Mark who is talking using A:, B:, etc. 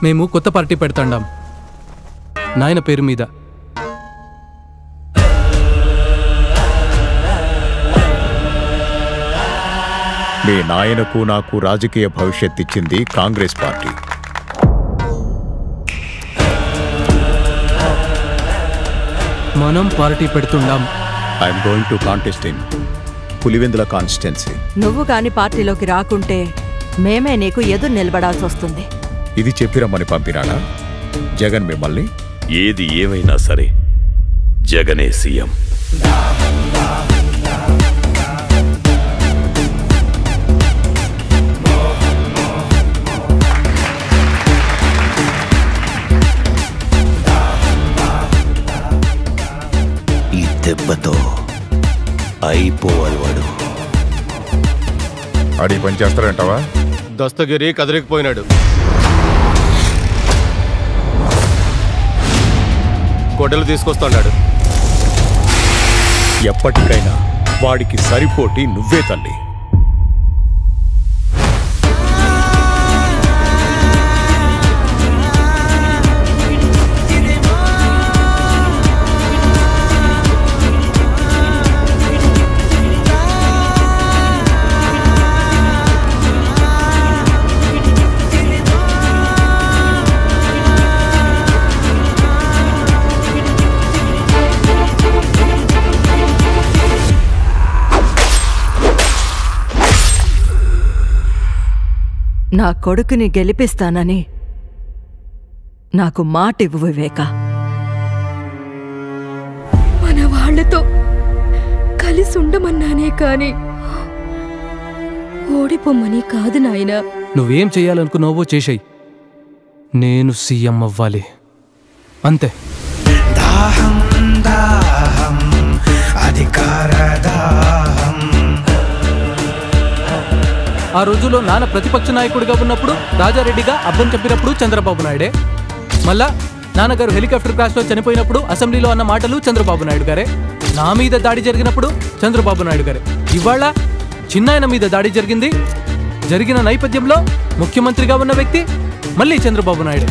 A: మేము కొత్త పార్టీ పెడతాండాం నాయన పేరు మీద.
B: మీ నాయనకు నాకు రాజకీయ భవిష్యత్ ఇచ్చింది కాంగ్రెస్ పార్టీ.
A: మనం పార్టీ పెడుతుండాం.
B: I'm going to contest in Pulivendula constituency.
C: నువ్వు కాని పార్టీలోకి రాకుంటే మేమే నీకు ఎదురు నిలబడాల్సి వస్తుంది.
B: ఇది చెప్పిరమ్మని పంపినాడా జగన్ మిమ్మల్ని?
D: ఏది ఏమైనా సరే జగనే సీఎం.
E: ఈ దెబ్బతో అయిపోవాలి వాడు.
B: అడిగి పని చేస్తారంటావా?
F: దస్తగిరి కదిరికిపోయినాడు. గొడ్డలు తీసుకొస్తున్నాడు.
B: ఎప్పటికైనా వాడికి సరిపోటీ నువ్వే తల్లి.
C: నా కొడుకుని గెలిపిస్తానని నాకు మాటివ్వు వివేక.
G: మన వాళ్లతో కలిసి ఉండమన్నానే కాని ఓడిపోమ్మని కాదు నాయనా.
A: నువ్వేం చెయ్యాలనుకున్నావో చేసేయ్, నేను సీఎం అవ్వాలి అంతే.
H: దాహం దాహం అధికార దాహం.
A: ఆ రోజుల్లో నాన్న ప్రతిపక్ష నాయకుడిగా ఉన్నప్పుడు రాజారెడ్డిగా అబ్బం చెప్పినప్పుడు చంద్రబాబు నాయుడే. మళ్ళా నాన్నగారు హెలికాప్టర్ క్రాష్లో చనిపోయినప్పుడు అసెంబ్లీలో అన్న మాటలు చంద్రబాబు నాయుడు గారే. నా మీద దాడి జరిగినప్పుడు చంద్రబాబు నాయుడు గారే. ఇవాళ చిన్నాయన మీద దాడి జరిగిన నేపథ్యంలో ముఖ్యమంత్రిగా ఉన్న వ్యక్తి మళ్ళీ చంద్రబాబు నాయుడే.